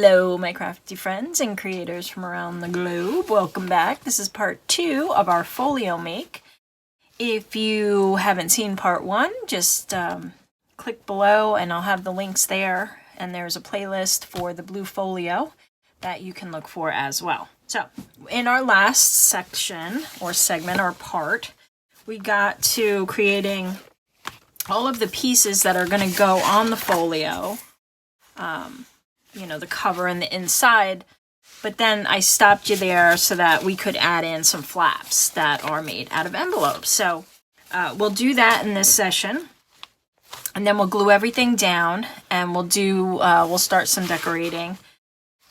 Hello, my crafty friends and creators from around the globe. Welcome back. This is part 2 of our folio make. If you haven't seen part 1, just click below and I'll have the links there. And there's a playlist for the Blue Folio that you can look for as well. So, in our last section or segment or part, we got to creating all of the pieces that are going to go on the folio. You know, the cover and the inside, but then I stopped you there so that we could add in some flaps that are made out of envelopes. So we'll do that in this session, and then we'll glue everything down, and we'll start some decorating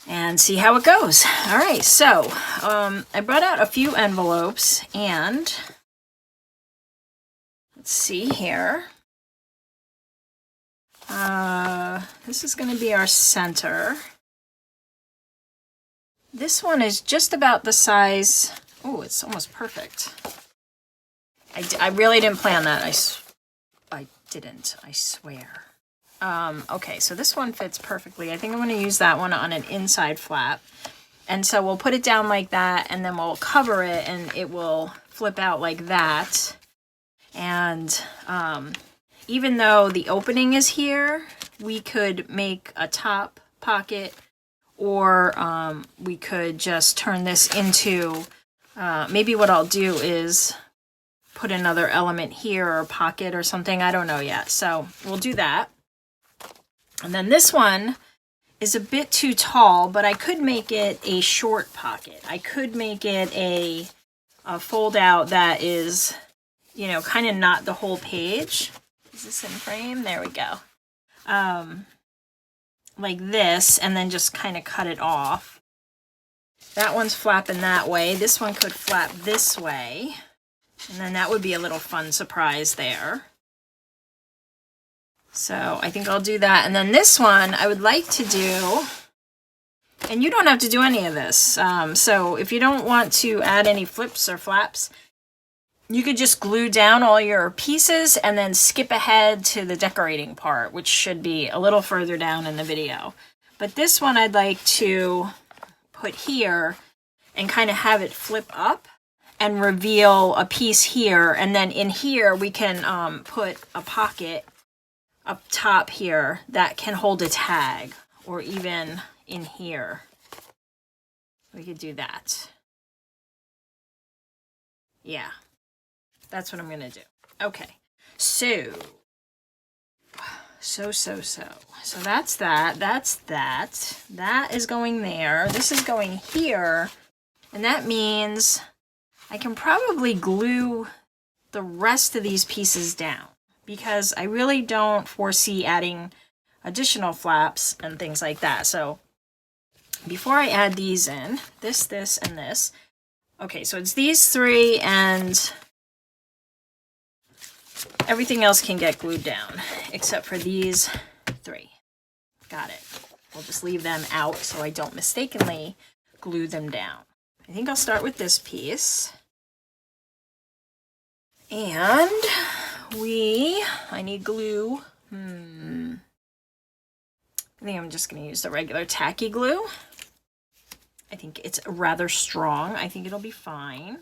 and see how it goes. All right, so I brought out a few envelopes, and let's see here. This is going to be our center. This one is just about the size. Oh, it's almost perfect. I really didn't plan that. I didn't, I swear. Okay, so this one fits perfectly. I think I'm going to use that one on an inside flap. And so we'll put it down like that, and then we'll cover it, and it will flip out like that. And, even though the opening is here, we could make a top pocket, or we could just turn this into, maybe what I'll do is put another element here or pocket or something. I don't know yet. So we'll do that. And then this one is a bit too tall, but I could make it a short pocket. I could make it a fold out that is, you know, kind of not the whole page. Is this in frame? There we go. Like this, and then just kind of cut it off. That one's flapping that way. This one could flap this way. And then that would be a little fun surprise there. So I think I'll do that. And then this one I would like to do, and you don't have to do any of this. So if you don't want to add any flips or flaps, you could just glue down all your pieces and then skip ahead to the decorating part, which should be a little further down in the video. But this one I'd like to put here and kind of have it flip up and reveal a piece here. And then in here we can put a pocket up top here that can hold a tag, or even in here. We could do that. Yeah. That's what I'm going to do. Okay, so that's that, that's that. That is going there. This is going here. And that means I can probably glue the rest of these pieces down, because I really don't foresee adding additional flaps and things like that. So before I add these in, this, and this. Okay, so it's these three, and everything else can get glued down, except for these three. Got it. We'll just leave them out so I don't mistakenly glue them down. I think I'll start with this piece. And I need glue. I think I'm just going to use the regular tacky glue. I think it's rather strong. I think it'll be fine.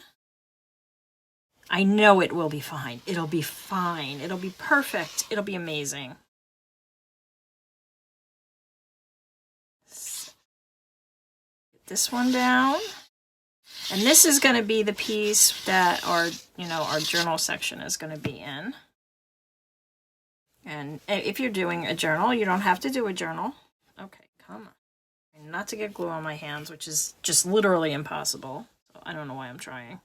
I know it will be fine. It'll be fine. It'll be perfect. It'll be amazing. Get this one down. And this is going to be the piece that our journal section is going to be in. And if you're doing a journal, you don't have to do a journal. Okay, come on. Not to get glue on my hands, which is just literally impossible. So I don't know why I'm trying.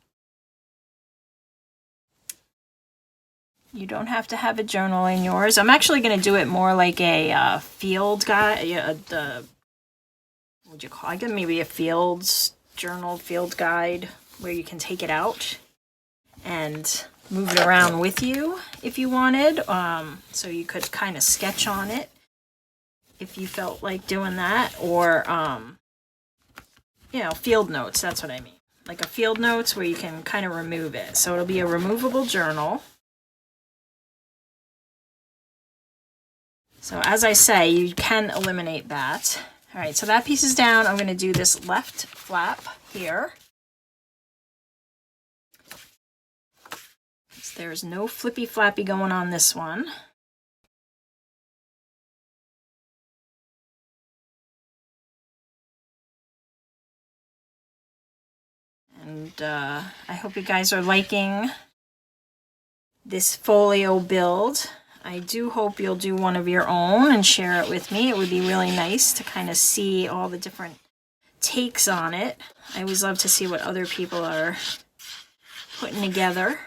You don't have to have a journal in yours. I'm actually going to do it more like a field guide. What'd you call it? Maybe a fields journal, field guide, where you can take it out and move it around with you if you wanted. So you could kind of sketch on it if you felt like doing that. Or, field notes. That's what I mean. Like a field notes where you can kind of remove it. So it'll be a removable journal. So as I say, you can eliminate that. All right, so that piece is down. I'm going to do this left flap here. There's no flippy flappy going on this one. And I hope you guys are liking this folio build. I do hope you'll do one of your own and share it with me. It would be really nice to kind of see all the different takes on it. I always love to see what other people are putting together.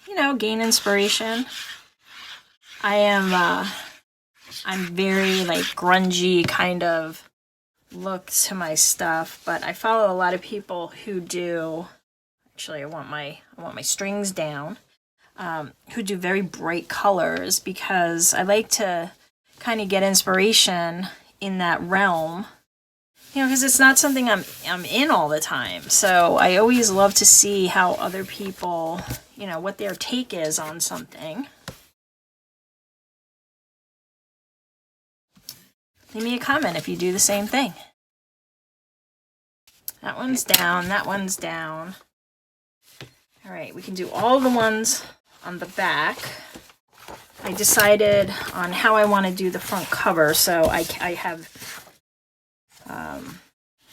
You know, gain inspiration. I'm very like grungy kind of look to my stuff, but I follow a lot of people who do, actually I want my strings down, who do very bright colors, because I like to kind of get inspiration in that realm, you know, because it's not something I'm in all the time. So I always love to see how other people, you know, what their take is on something. Leave me a comment if you do the same thing. That one's down, that one's down. All right, we can do all the ones on the back. I decided on how I want to do the front cover, so I have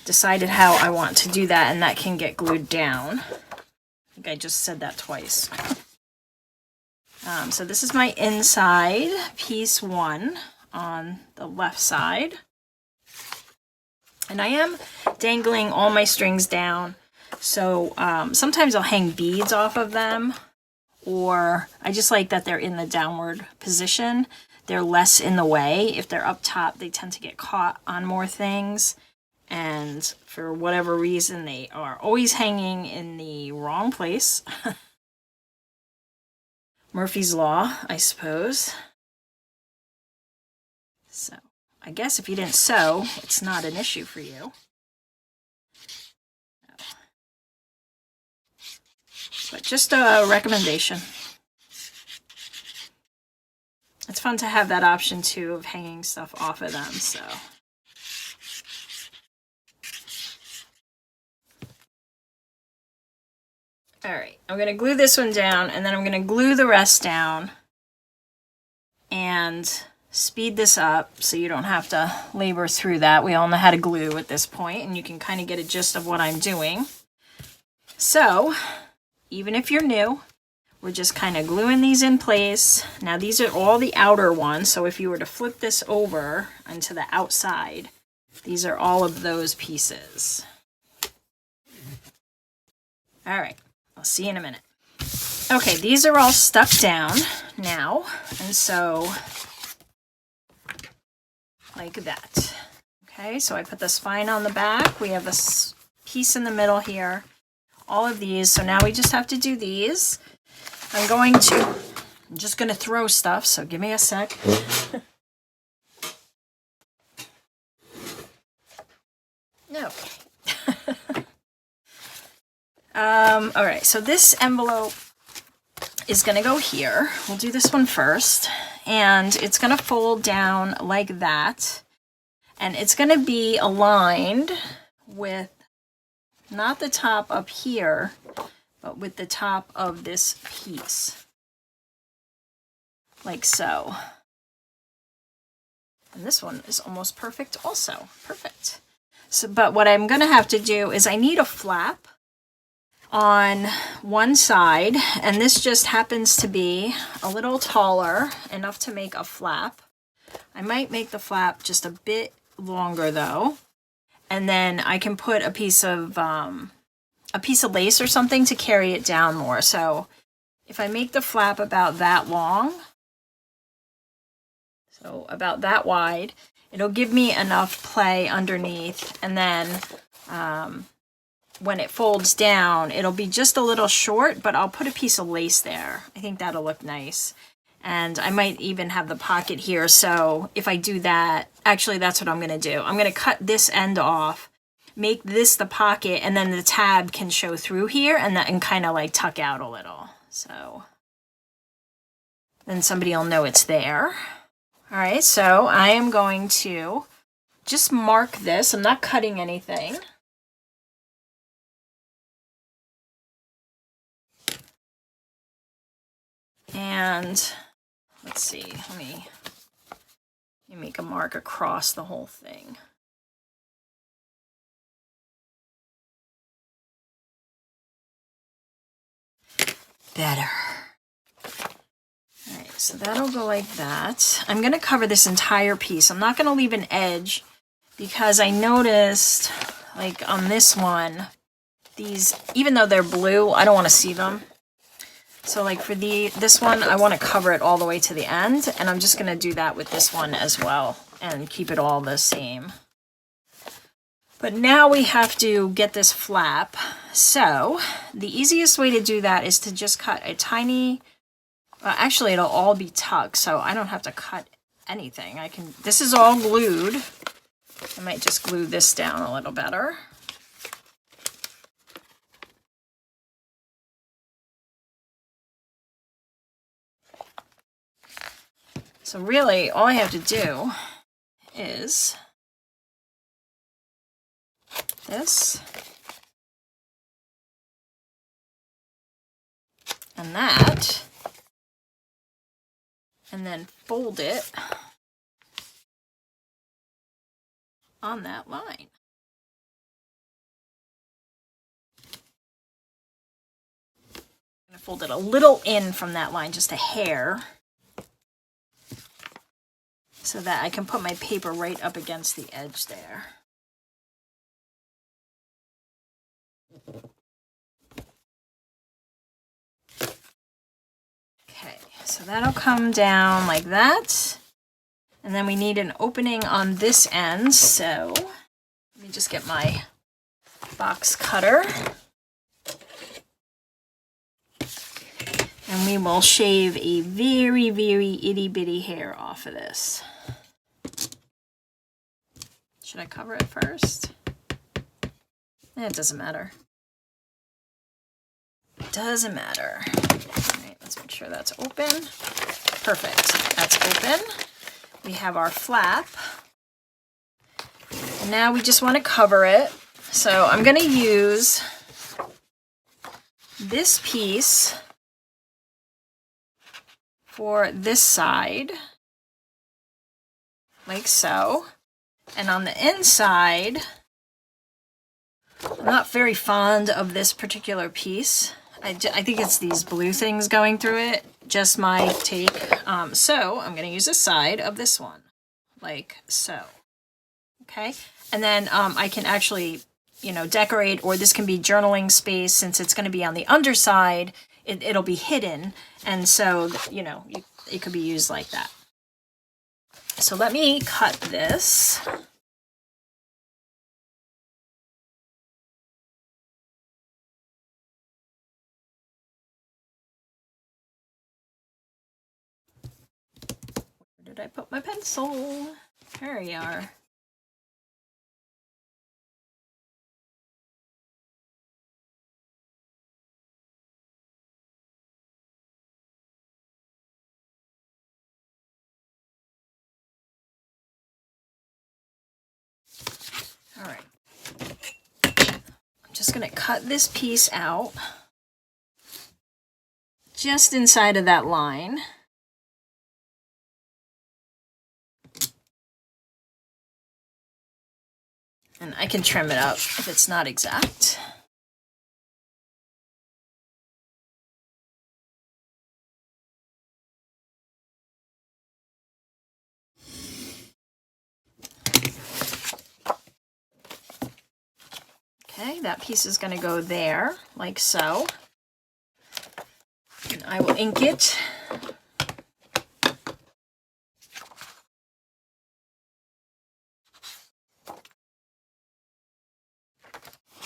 decided how I want to do that, and that can get glued down. I think I just said that twice. So this is my inside, piece 1 on the left side. And I am dangling all my strings down, so sometimes I'll hang beads off of them, or I just like that they're in the downward position. They're less in the way. If they're up top, they tend to get caught on more things, and for whatever reason, they are always hanging in the wrong place. Murphy's Law, I suppose. So I guess if you didn't sew, it's not an issue for you. But just a recommendation. It's fun to have that option too of hanging stuff off of them, so. All right, I'm gonna glue this one down, and then I'm gonna glue the rest down and speed this up so you don't have to labor through that. We all know how to glue at this point, and you can kind of get a gist of what I'm doing. So, even if you're new, we're just kind of gluing these in place. Now these are all the outer ones, so if you were to flip this over onto the outside, these are all of those pieces. All right, I'll see you in a minute. Okay, these are all stuck down now, and so like that. Okay, so I put the spine on the back. We have this piece in the middle here. All of these, so now we just have to do these. I'm just going to throw stuff, so give me a sec. Okay. All right, so this envelope is going to go here. We'll do this one first, and it's going to fold down like that, and it's going to be aligned with not the top up here, but with the top of this piece, like so. And this one is almost perfect also. Perfect. So, but what I'm going to have to do is I need a flap on one side, and this just happens to be a little taller, enough to make a flap. I might make the flap just a bit longer though, and then I can put a piece of lace or something to carry it down more. So if I make the flap about that long, so about that wide, it'll give me enough play underneath, and then when it folds down, it'll be just a little short, but I'll put a piece of lace there. I think that'll look nice. And I might even have the pocket here, so if I do that, actually that's what I'm going to do. I'm going to cut this end off, make this the pocket, and then the tab can show through here, and that can kind of like tuck out a little. So then somebody will know it's there. All right, so I am going to just mark this. I'm not cutting anything. And let's see, let me make a mark across the whole thing. Better. All right, so that'll go like that. I'm gonna cover this entire piece. I'm not gonna leave an edge because I noticed, like on this one, these, even though they're blue, I don't wanna see them. So like for this one, I wanna cover it all the way to the end, and I'm just gonna do that with this one as well and keep it all the same. But now we have to get this flap. So the easiest way to do that is to just cut a tiny, actually it'll all be tucked, so I don't have to cut anything. This is all glued. I might just glue this down a little better. So really all I have to do is this and that, and then fold it on that line. I'm going to fold it a little in from that line, just a hair, so that I can put my paper right up against the edge there. Okay, so that'll come down like that. And then we need an opening on this end, so let me just get my box cutter. And we will shave a very, very itty bitty hair off of this. Should I cover it first? It doesn't matter. Doesn't matter. All right, let's make sure that's open. Perfect, that's open. We have our flap. And now we just want to cover it. So I'm going to use this piece for this side, like so. And on the inside, I'm not very fond of this particular piece. I think it's these blue things going through it, just my take. So I'm going to use the side of this one, like so. Okay, and then I can actually, decorate, or this can be journaling space since it's going to be on the underside. It'll be hidden, and so, it could be used like that. So let me cut this. Where did I put my pencil? There we are. All right. I'm just going to cut this piece out just inside of that line. And I can trim it up if it's not exact. Okay, that piece is going to go there, like so. And I will ink it.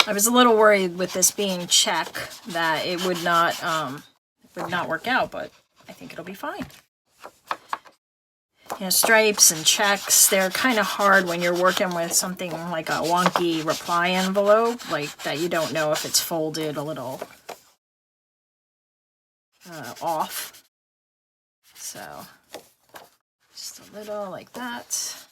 I was a little worried with this being check that it would not work out, but I think it'll be fine. Stripes and checks, they're kind of hard when you're working with something like a wonky reply envelope, like that you don't know if it's folded a little off. So Just a little like that.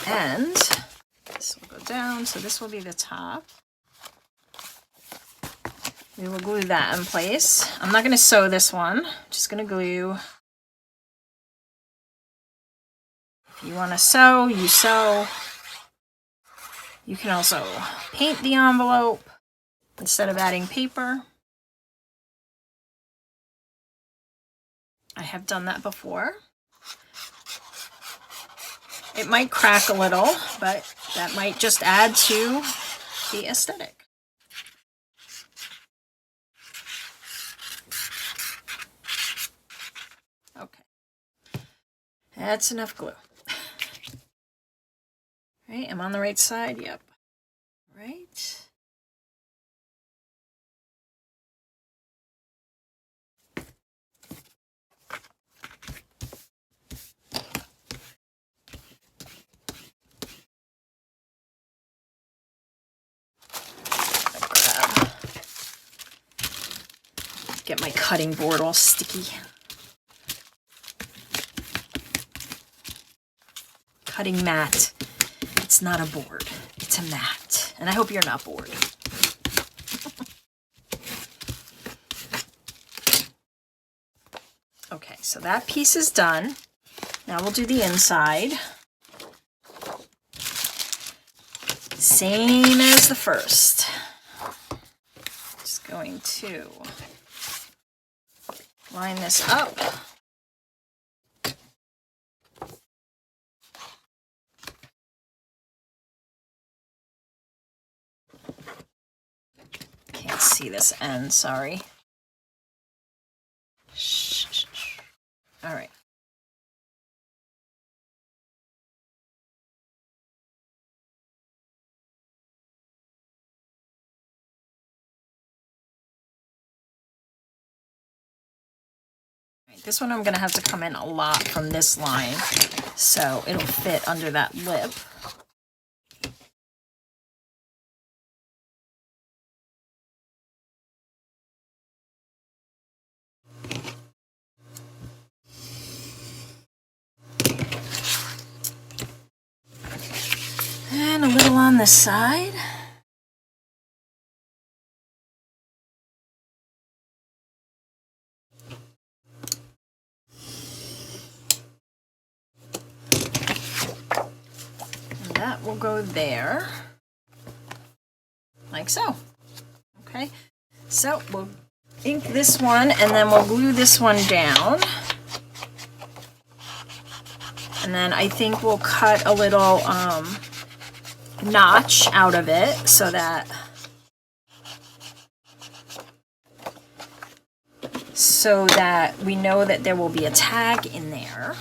And this will go down, so this will be the top. We will glue that in place. I'm not going to sew this one, I'm just going to glue. If you want to sew, you sew. You can also paint the envelope instead of adding paper. I have done that before. It might crack a little, but that might just add to the aesthetic. Okay, that's enough glue. Right, I'm on the right side, yep. Right. Get my cutting board all sticky. Cutting mat. It's not a board, it's a mat. And I hope you're not bored. Okay, so that piece is done. Now we'll do the inside. Same as the first. Just going to line this up. Can't see this end, sorry. Shh. All right. This one I'm going to have to come in a lot from this line, so it'll fit under that lip. And a little on this side. That will go there, like so. Okay, so we'll ink this one and then we'll glue this one down. And then I think we'll cut a little notch out of it so that we know that there will be a tag in there.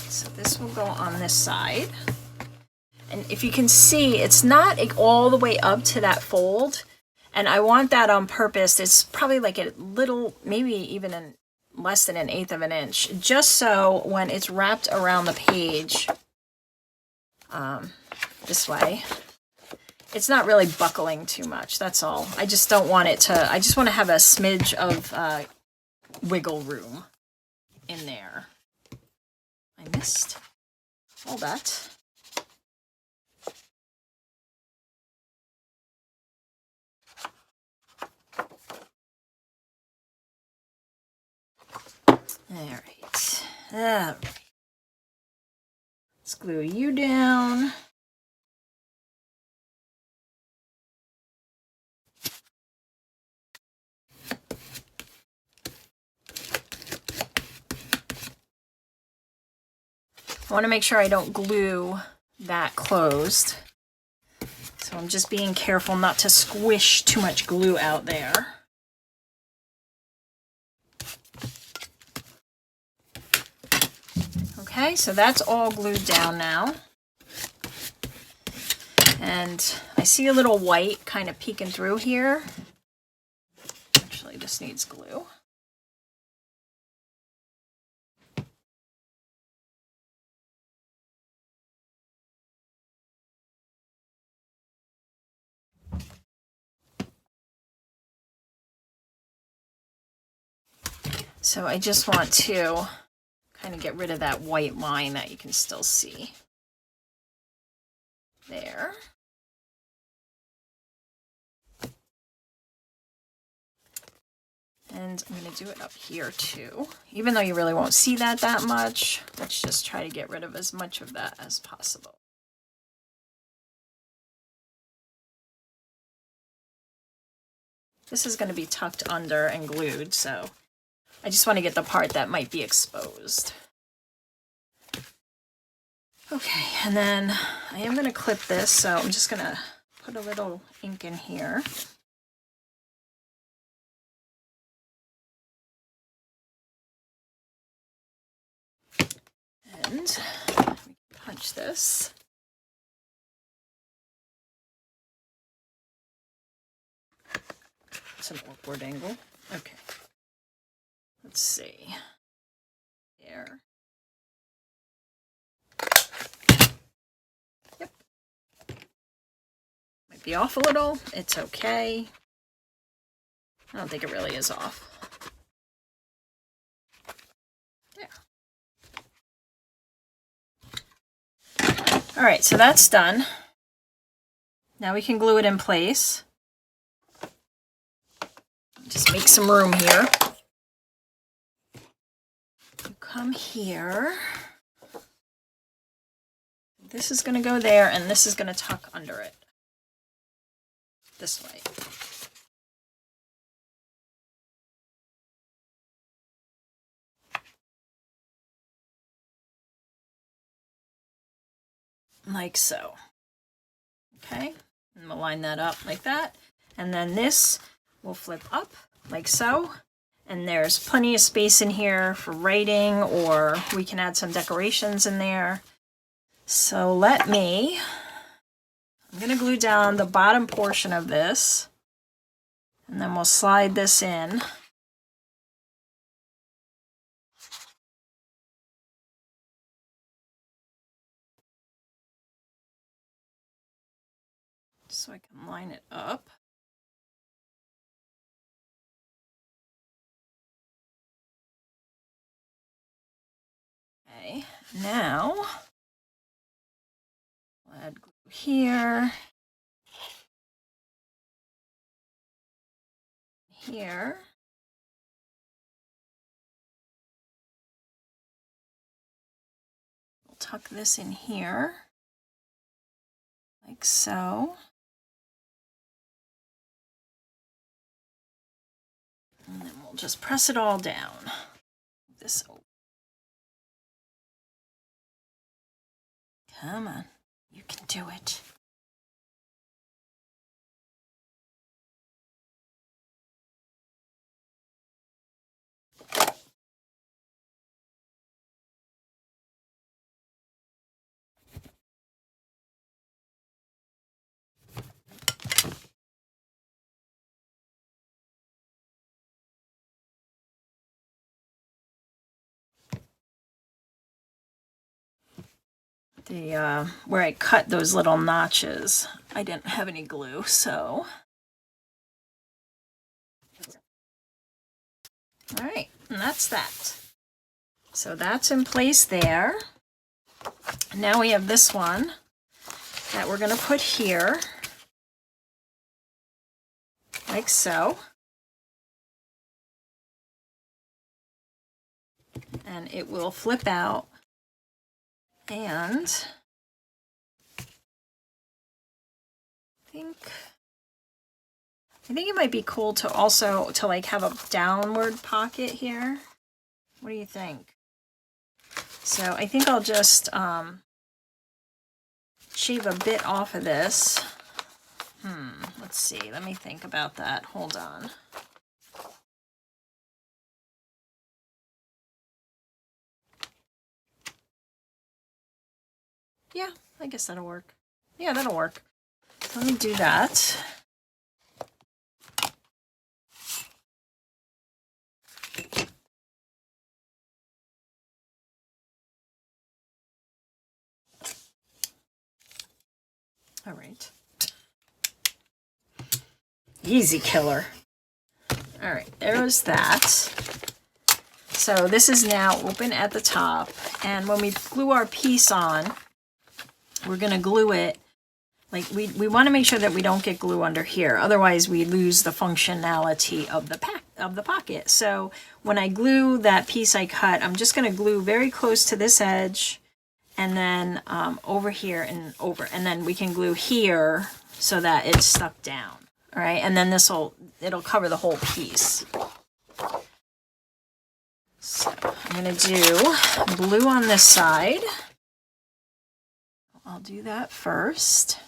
So this will go on this side. And if you can see, it's not all the way up to that fold. And I want that on purpose. It's probably like a little, maybe even less than 1/8 of an inch, just so when it's wrapped around the page this way, it's not really buckling too much. That's all. I just don't want it to, I just want to have a smidge of wiggle room in there. I missed all that. All right. Let's glue you down. I want to make sure I don't glue that closed. So I'm just being careful not to squish too much glue out there. Okay, so that's all glued down now. And I see a little white kind of peeking through here. Actually, this needs glue. So I just want to kind of get rid of that white line that you can still see. There. And I'm going to do it up here too. Even though you really won't see that much, let's just try to get rid of as much of that as possible. This is going to be tucked under and glued, so I just want to get the part that might be exposed. Okay, and then I am going to clip this, so I'm just going to put a little ink in here. And punch this. It's an awkward angle. Okay. Let's see. There. Yep. Might be off a little. It's okay. I don't think it really is off. There. All right, so that's done. Now we can glue it in place. Just make some room here. You come here. This is going to go there, and this is going to tuck under it. This way. Like so. Okay, and we'll line that up like that. And then this will flip up like so. And there's plenty of space in here for writing, or we can add some decorations in there. So I'm going to glue down the bottom portion of this, and then we'll slide this in. So I can line it up. Okay, now I'll add glue here, here. We'll tuck this in here, like so. And then we'll just press it all down. This open. Come on, you can do it. Where I cut those little notches, I didn't have any glue, so. All right, and that's that. So that's in place there. Now we have this one that we're going to put here, like so. And it will flip out. And I think it might be cool to also like have a downward pocket here. What do you think? So I think I'll just shave a bit off of this. Let's see. Let me think about that. Hold on. Yeah, I guess that'll work. Yeah, that'll work. Let me do that. All right. Easy killer. All right, there's that. So this is now open at the top, and when we glue our piece on, we're going to glue it, like we want to make sure that we don't get glue under here, otherwise we lose the functionality of the pocket. So when I glue that piece I cut, I'm just going to glue very close to this edge, and then over here and over, and then we can glue here so that it's stuck down. All right, and then it'll cover the whole piece. So I'm going to do blue on this side. I'll do that first.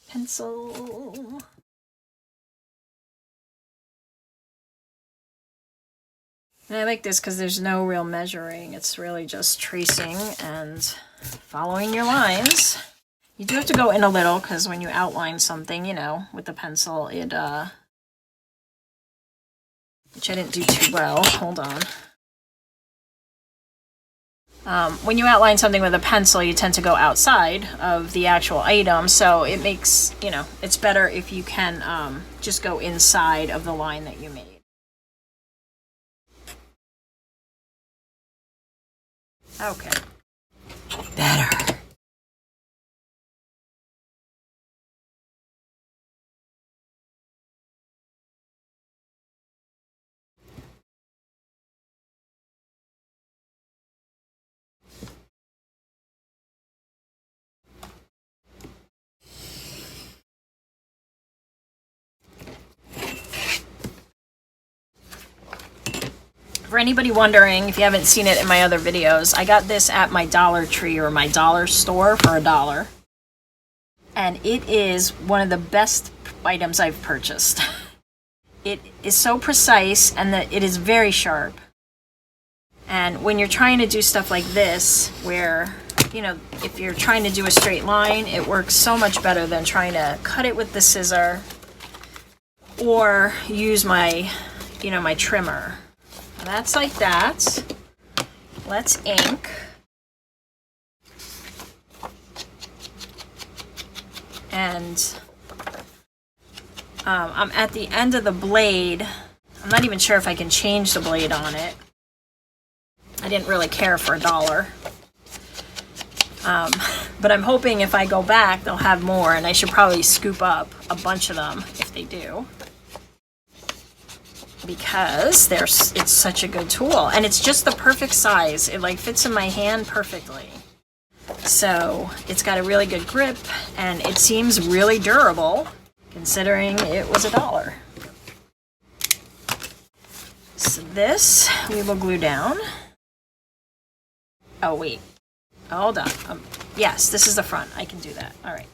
Pencil. And I like this because there's no real measuring. It's really just tracing and following your lines. You do have to go in a little because when you outline something, you know, with the pencil, which I didn't do too well. Hold on. When you outline something with a pencil, you tend to go outside of the actual item, so it makes, you know, it's better if you can just go inside of the line that you made. Okay. Better. For anybody wondering, if you haven't seen it in my other videos, I got this at my Dollar Tree or my dollar store for $1. And it is one of the best items I've purchased. It is so precise, and that it is very sharp. And when you're trying to do stuff like this, where, you know, if you're trying to do a straight line, it works so much better than trying to cut it with the scissor or use my, you know, my trimmer. That's like that. Let's ink. And I'm at the end of the blade. I'm not even sure if I can change the blade on it. I didn't really care for $1. But I'm hoping if I go back, they'll have more, and I should probably scoop up a bunch of them if they do. Because it's such a good tool, and it's just the perfect size. It like fits in my hand perfectly. So it's got a really good grip, and it seems really durable considering it was $1. So this we will glue down. Oh wait, hold on. Yes, this is the front. I can do that. All right.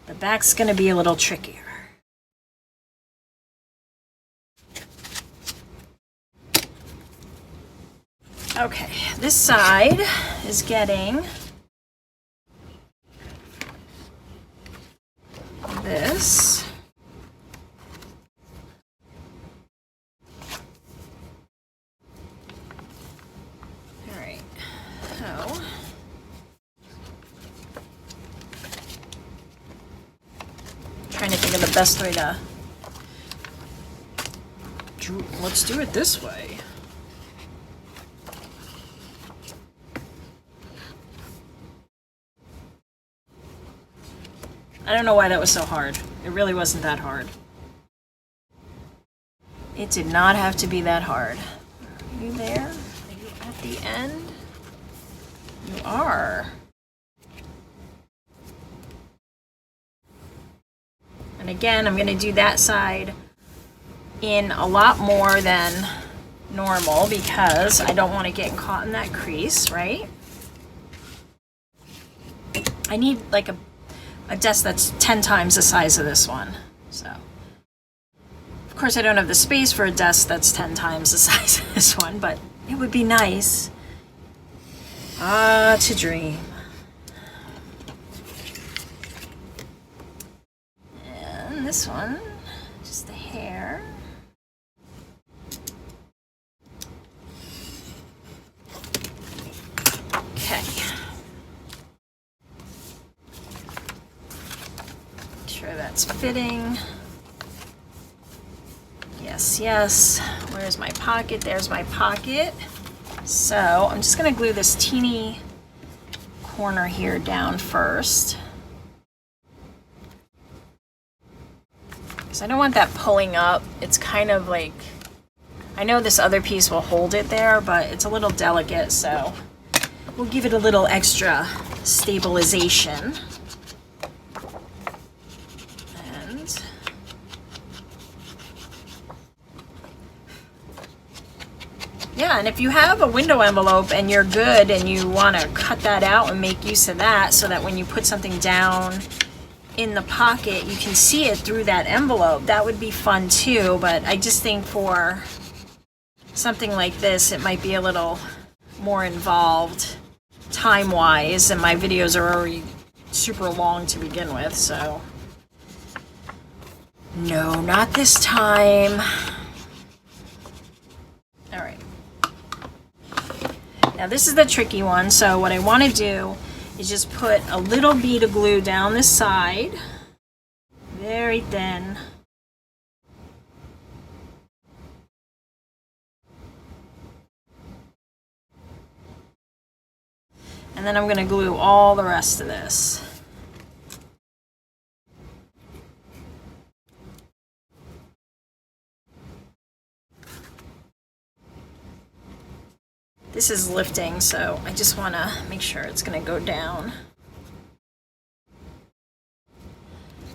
The back's going to be a little trickier. Okay, this side is getting this. All right, so trying to think of the best way to. Let's do it this way. I don't know why that was so hard. It really wasn't that hard. It did not have to be that hard. Are you there? Are you at the end? You are. And again, I'm going to do that side in a lot more than normal because I don't want to get caught in that crease, right? I need like a desk that's 10 times the size of this one. So, of course, I don't have the space for a desk that's 10 times the size of this one, but it would be nice. To dream. And this one, just a hair. Okay. Make sure that's fitting. Yes, yes. Where's my pocket? There's my pocket. So I'm just gonna glue this teeny corner here down first. Because I don't want that pulling up. It's kind of like, I know this other piece will hold it there, but it's a little delicate, so we'll give it a little extra stabilization. And yeah, and if you have a window envelope and you're good and you want to cut that out and make use of that so that when you put something down in the pocket, you can see it through that envelope, that would be fun too. But I just think for something like this, it might be a little more involved time-wise, and my videos are already super long to begin with, so no, not this time. All right. Now this is the tricky one, so what I want to do is just put a little bead of glue down the side, very thin. And then I'm going to glue all the rest of this. This is lifting, so I just want to make sure it's going to go down.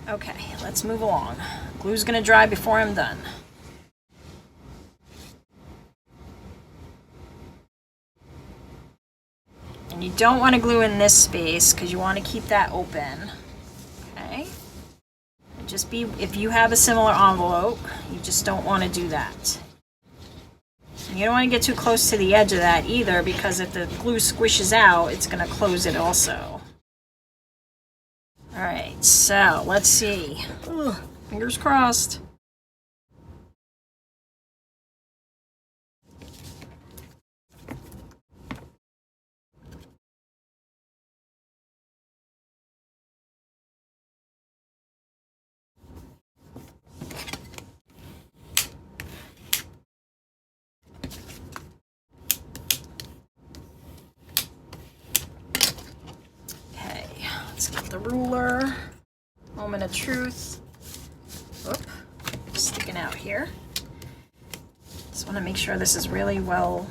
Okay, let's move along. Glue's going to dry before I'm done. And you don't want to glue in this space because you want to keep that open. Okay? Just be, if you have a similar envelope, you just don't want to do that. You don't want to get too close to the edge of that either, because if the glue squishes out, it's going to close it also. Alright, so let's see. Ugh, fingers crossed. Let's get the ruler. Moment of truth. Whoop, sticking out here. Just want to make sure this is really well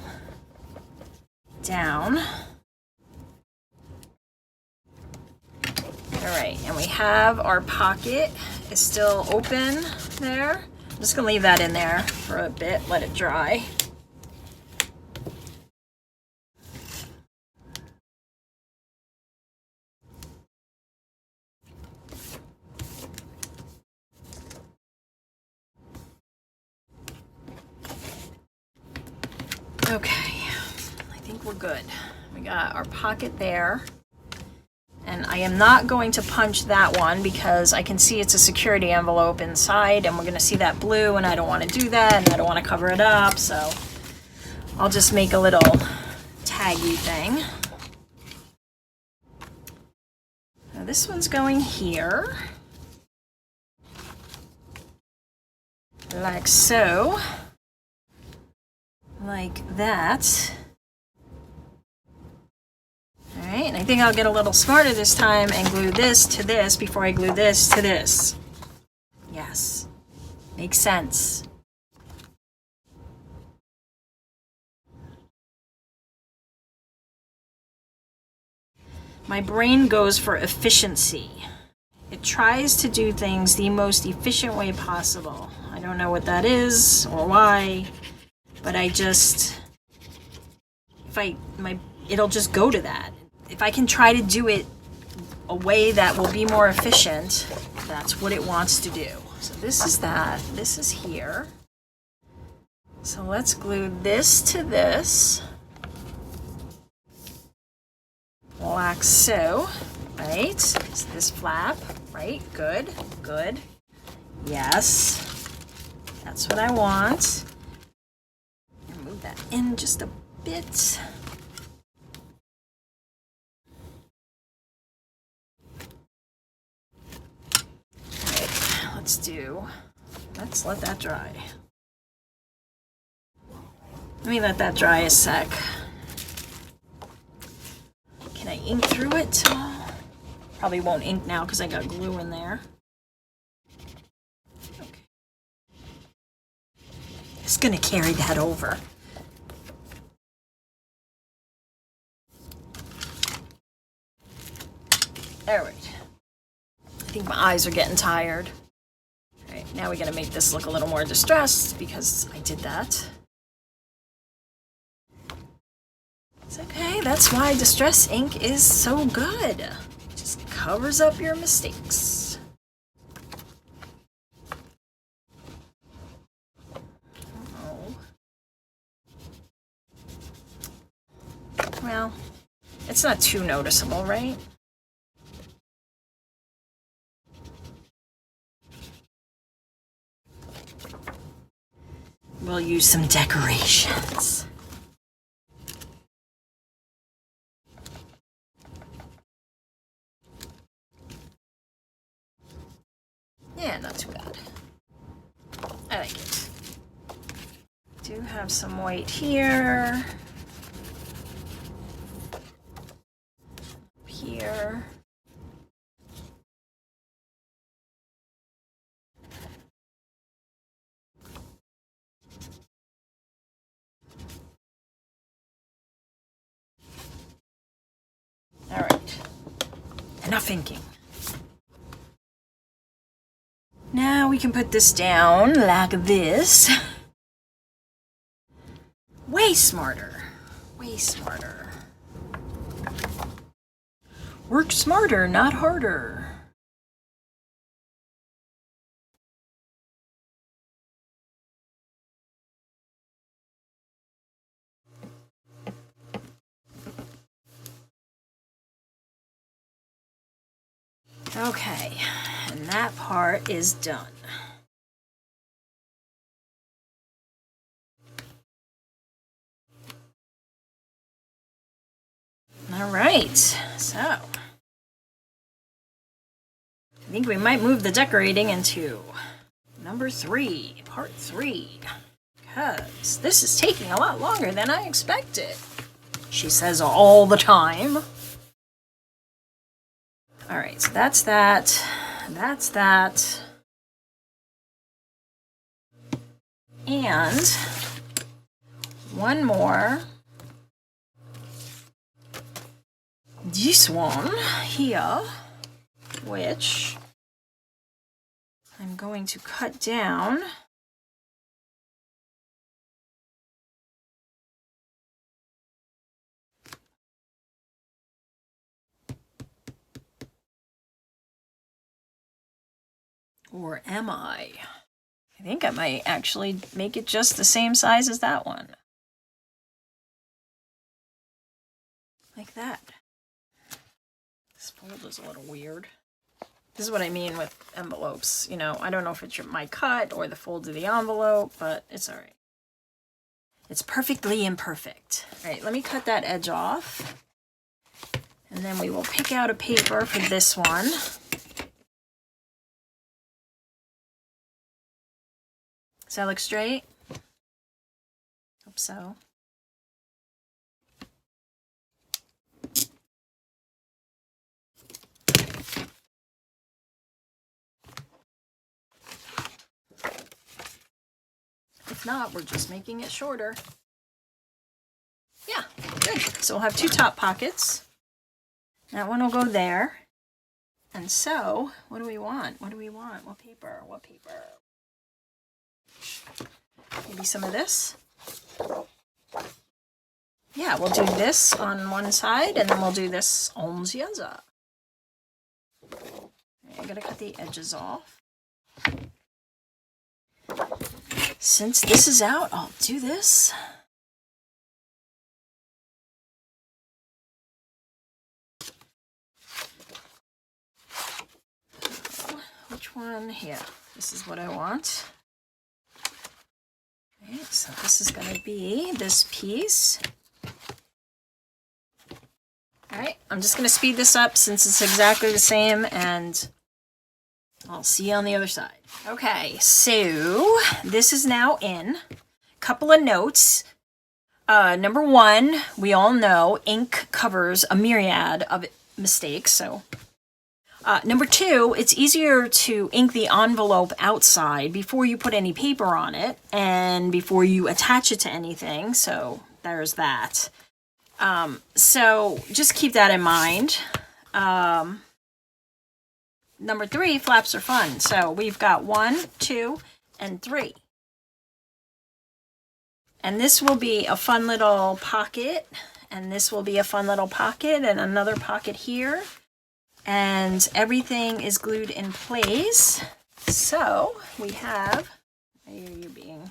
down. Alright, and we have our pocket is still open there. I'm just going to leave that in there for a bit, let it dry. Okay, I think we're good. We got our pocket there. And I am not going to punch that one because I can see it's a security envelope inside and we're going to see that blue and I don't want to do that and I don't want to cover it up, so I'll just make a little taggy thing. Now this one's going here. Like so. Like that. Alright, and I think I'll get a little smarter this time and glue this to this before I glue this to this. Yes. Makes sense. My brain goes for efficiency. It tries to do things the most efficient way possible. I don't know what that is or why, but I just, it'll just go to that. If I can try to do it a way that will be more efficient, that's what it wants to do. So this is that, this is here. So let's glue this to this. Like so, right? So this flap, right? Good, good. Yes, that's what I want. Move that in just a bit. do, let's let that dry. Let me let that dry a sec. Can I ink through it? Probably won't ink now because I got glue in there. Okay. Just gonna carry that over. All right. I think my eyes are getting tired. All right, now we gotta make this look a little more distressed because I did that. It's okay, that's why Distress ink is so good. It just covers up your mistakes. Oh. Well, it's not too noticeable, right? We'll use some decorations. Yeah, not too bad. I like it. Do have some white here. Here. All right. Enough inking. Now we can put this down like this. Way smarter. Way smarter. Work smarter, not harder. Okay, and that part is done. All right, so I think we might move the decorating into number 3, part 3, because this is taking a lot longer than I expected. She says all the time. All right, so that's that. That's that. And one more. This one here, which I'm going to cut down. Or am I? I think I might actually make it just the same size as that one. Like that. This fold is a little weird. This is what I mean with envelopes. You know, I don't know if it's my cut or the fold of the envelope, but it's all right. It's perfectly imperfect. All right, let me cut that edge off. And then we will pick out a paper for this one. Does that look straight? Hope so. If not, we're just making it shorter. Yeah, good. So we'll have 2 top pockets. That one will go there. And so, what do we want? What do we want? What paper? What paper? Maybe some of this? Yeah, we'll do this on one side, and then we'll do this on the other. I gotta cut the edges off. Since this is out, I'll do this. Which one? Here. This is what I want. Okay, so this is going to be this piece. All right, I'm just going to speed this up since it's exactly the same, and I'll see you on the other side. Okay, so this is now in. Couple of notes. Number one, we all know ink covers a myriad of mistakes. So, number two, it's easier to ink the envelope outside before you put any paper on it and before you attach it to anything. So there's that. So just keep that in mind. Number three, flaps are fun. So we've got 1, 2, and 3. And this will be a fun little pocket, and this will be a fun little pocket, and another pocket here. And everything is glued in place. So we have, you're being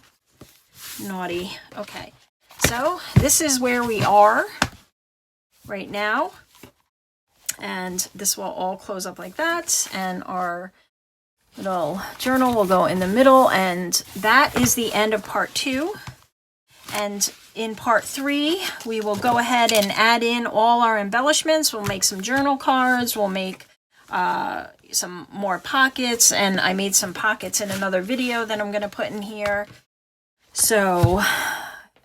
naughty. Okay, so this is where we are right now. And this will all close up like that, and our little journal will go in the middle, and that is the end of part 2. And in part 3, we will go ahead and add in all our embellishments. We'll make some journal cards, we'll make some more pockets, and I made some pockets in another video that I'm going to put in here. So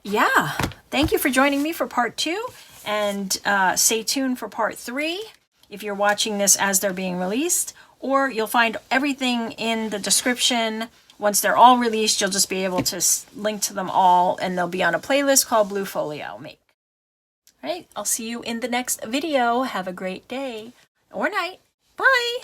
yeah, thank you for joining me for part 2, and stay tuned for part 3 if you're watching this as they're being released, or you'll find everything in the description. Once they're all released, you'll just be able to link to them all, and they'll be on a playlist called Blue Folio Make. All right, I'll see you in the next video. Have a great day or night. Bye.